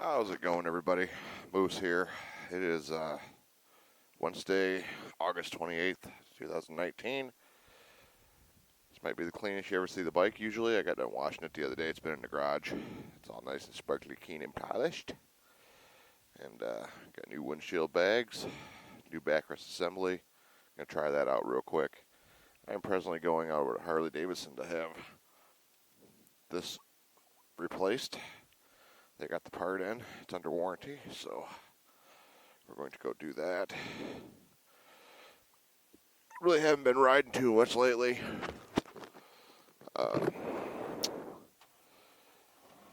How's it going, everybody? Moose here. It is Wednesday, August 28th, 2019. This might be the cleanest you ever see the bike usually. I got done washing it the other day. It's been in the garage. It's all nice and sparkly clean and polished. And got new windshield bags, new backrest assembly. I'm going to try that out real quick. I'm presently going over to Harley Davidson to have this replaced. They got the part in. It's under warranty, so we're going to go do that. Really haven't been riding too much lately.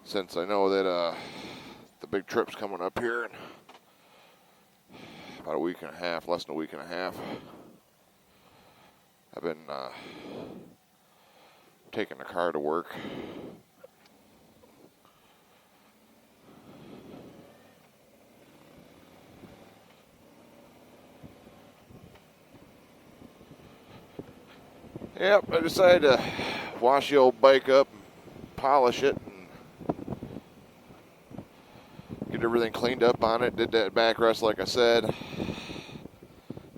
Since I know that the big trip's coming up here in about a week and a half, less than a week and a half. I've been taking the car to work. Yep, I decided to wash the old bike up, polish it, and get everything cleaned up on it. Did that backrest like I said.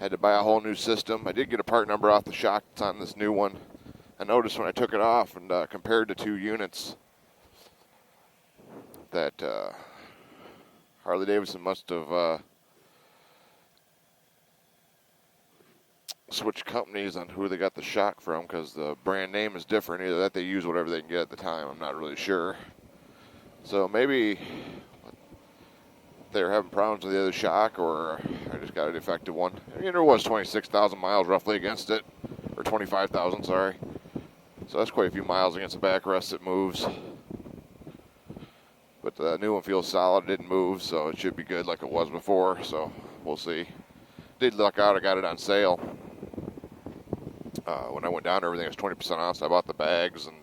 Had to buy a whole new system. I did get a part number off the shock that's on this new one. I noticed when I took it off and compared the two units that Harley Davidson must have switch companies on who they got the shock from, because the brand name is different. Either that they use whatever they can get at the time. I'm not really sure. So maybe they're having problems with the other shock, or I just got a defective one. I mean, there was 26,000 miles roughly against it, or 25,000, sorry. So that's quite a few miles against the backrest that moves. But the new one feels solid. It didn't move, so it should be good like it was before. So we'll see. Did luck out. I got it on sale. When I went down, everything was 20% off, so I bought the bags and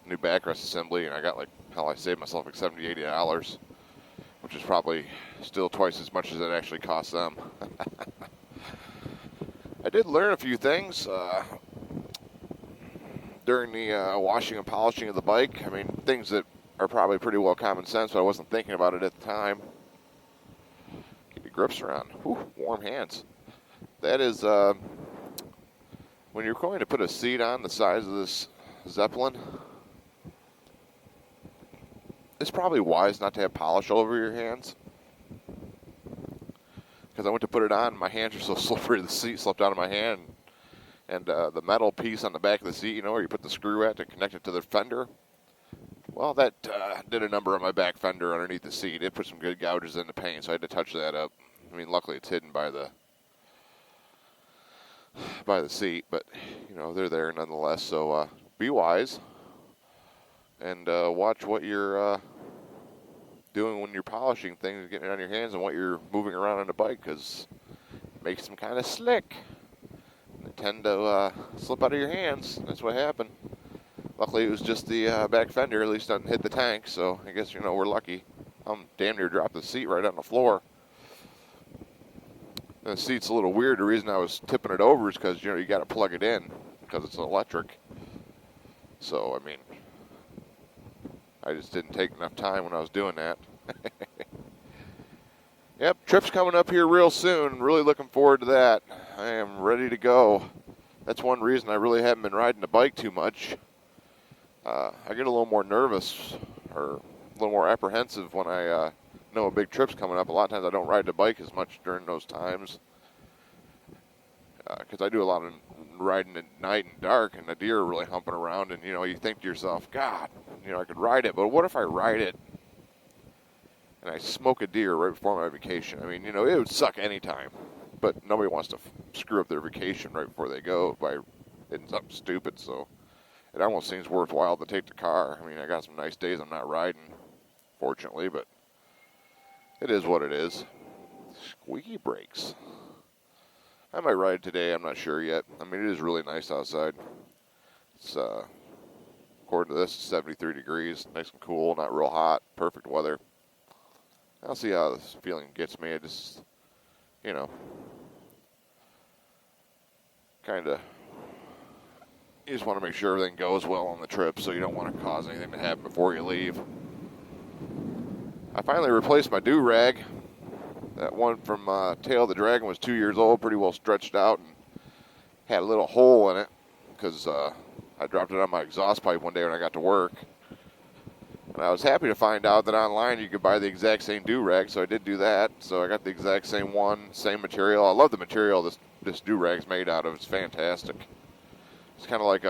new backrest assembly, and I got I saved myself like $70, $80, which is probably still twice as much as it actually cost them. I did learn a few things during the washing and polishing of the bike. I mean, things that are probably pretty well common sense, but I wasn't thinking about it at the time. Keep your grips around. Whew, warm hands. That is... when you're going to put a seat on the size of this Zeppelin, it's probably wise not to have polish all over your hands. Because I went to put it on, my hands are so slippery, the seat slipped out of my hand. And the metal piece on the back of the seat, you know, where you put the screw at to connect it to the fender, well, that did a number on my back fender underneath the seat. It put some good gouges in the paint, so I had to touch that up. I mean, luckily it's hidden by the seat, but you know, they're there nonetheless. So be wise and watch what you're doing when you're polishing things, getting it on your hands, and what you're moving around on the bike, because it makes them kind of slick. They tend to slip out of your hands. That's what happened. Luckily it was just the back fender, at least doesn't hit the tank, so I guess, you know, we're lucky. I'm damn near dropped the seat right on the floor. The seat's a little weird. The reason I was tipping it over is because, you know, you got to plug it in because it's electric. So, I mean, I just didn't take enough time when I was doing that. Yep, trip's coming up here real soon. Really looking forward to that. I am ready to go. That's one reason I really haven't been riding the bike too much. I get a little more nervous or a little more apprehensive when I know a big trip's coming up. A lot of times I don't ride the bike as much during those times because I do a lot of riding at night and dark, and the deer are really humping around, and you know, you think to yourself, God, you know, I could ride it, but what if I ride it and I smoke a deer right before my vacation? I mean, you know, it would suck any time, but nobody wants to screw up their vacation right before they go by hitting something stupid, so it almost seems worthwhile to take the car. I mean, I got some nice days I'm not riding, fortunately, but it is what it is. Squeaky brakes. I might ride today. I'm not sure yet. I mean, it is really nice outside. It's, according to this, 73 degrees. Nice and cool, not real hot. Perfect weather. I'll see how this feeling gets me. I just, you know, kind of, you just want to make sure everything goes well on the trip, so you don't want to cause anything to happen before you leave. I finally replaced my do-rag. That one from Tail of the Dragon was 2 years old, pretty well stretched out, and had a little hole in it because I dropped it on my exhaust pipe one day when I got to work. And I was happy to find out that online you could buy the exact same do-rag, so I did do that. So I got the exact same one, same material. I love the material this do-rag's made out of. It's fantastic. It's kind of like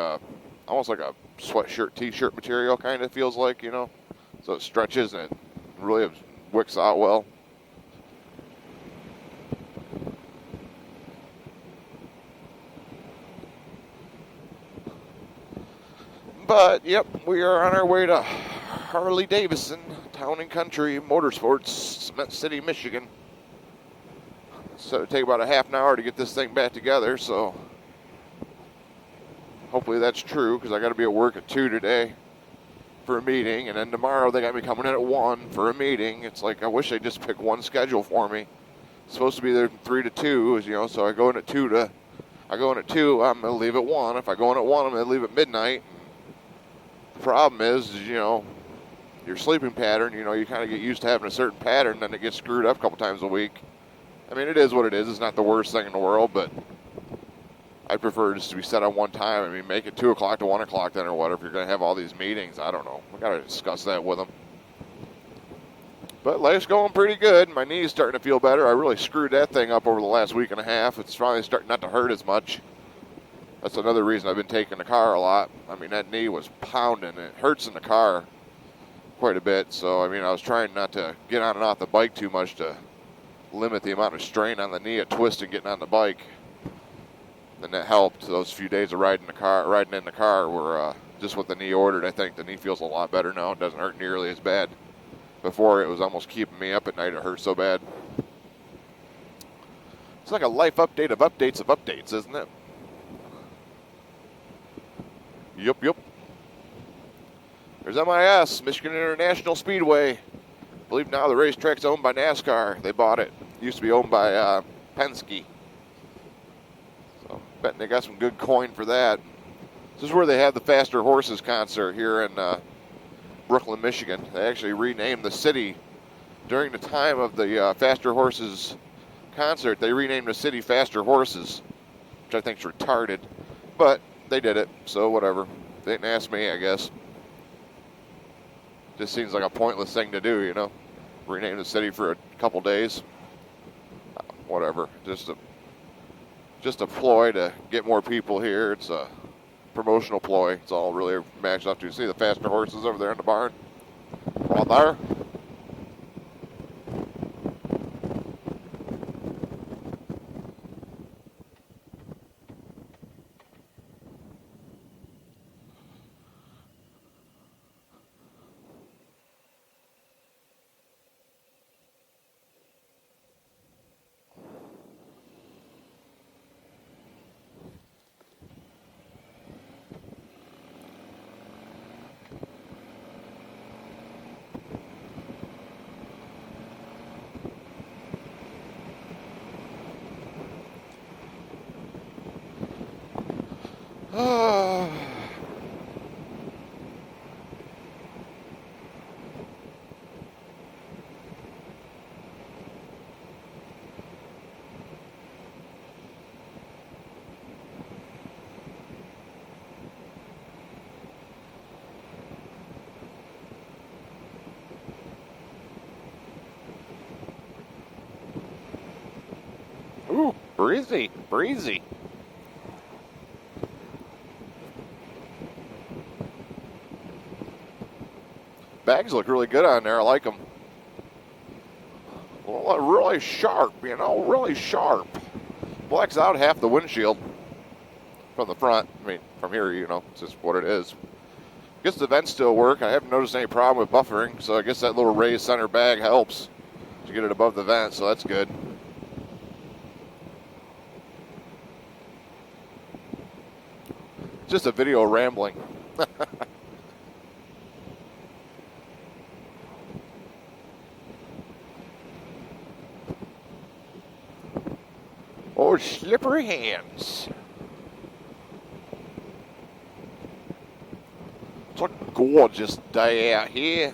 almost like a sweatshirt, t-shirt material kind of feels like, you know. So it stretches and it really wicks out well. But, yep, we are on our way to Harley-Davidson, Town and Country Motorsports, Cement City, Michigan. So it'll take about a half an hour to get this thing back together, so hopefully that's true, because I got to be at work at 2 today for a meeting, and then tomorrow they got me coming in at 1 for a meeting. It's like, I wish they'd just pick one schedule for me. It's supposed to be there from 3 to 2, you know, so I go in at 2, I'm going to leave at 1. If I go in at 1, I'm going to leave at midnight. The problem is, you know, your sleeping pattern, you know, you kind of get used to having a certain pattern, then it gets screwed up a couple times a week. I mean, it is what it is. It's not the worst thing in the world, but I prefer just to be set on one time. I mean, make it 2 o'clock to 1 o'clock then or whatever. If you're going to have all these meetings, I don't know. We got to discuss that with them. But life's going pretty good. My knee's starting to feel better. I really screwed that thing up over the last week and a half. It's finally starting not to hurt as much. That's another reason I've been taking the car a lot. I mean, that knee was pounding. It hurts in the car quite a bit. So, I mean, I was trying not to get on and off the bike too much to limit the amount of strain on the knee at twisting getting on the bike. And that helped. Those few days of riding in the car were just what the knee ordered. I think the knee feels a lot better now. It doesn't hurt nearly as bad. Before, it was almost keeping me up at night. It hurt so bad. It's like a life update of updates, isn't it? Yup. There's MIS, Michigan International Speedway. I believe now the racetrack's owned by NASCAR. They bought it. It used to be owned by Penske. So, betting they got some good coin for that. This is where they have the Faster Horses concert here in Brooklyn, Michigan. They actually renamed the city during the time of the Faster Horses concert. They renamed the city Faster Horses, which I think is retarded. But they did it, so whatever. They didn't ask me, I guess. Just seems like a pointless thing to do, you know. Rename the city for a couple days. Whatever. Just a ploy to get more people here. It's a promotional ploy. It's all really matched up to. See the Faster Horses over there in the barn? Right there. Ooh, breezy. Bags look really good on there. I like them. Well, really sharp, you know, really sharp. Blacks out half the windshield from the front. I mean, from here, you know, it's just what it is. I guess the vents still work. I haven't noticed any problem with buffering, so I guess that little raised center bag helps to get it above the vent, so that's good. Just a video rambling. Oh, slippery hands. It's a gorgeous day out here.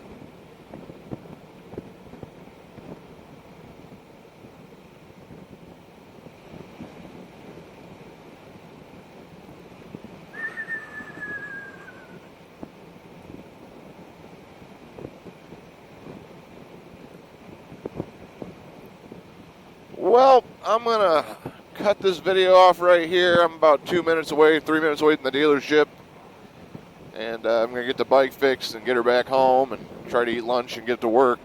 well, I'm going to cut this video off right here. I'm about 2 minutes away, 3 minutes away from the dealership. And I'm going to get the bike fixed and get her back home and try to eat lunch and get to work.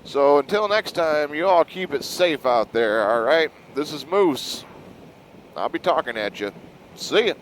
So until next time, you all keep it safe out there, all right? This is Moose. I'll be talking at you. See ya.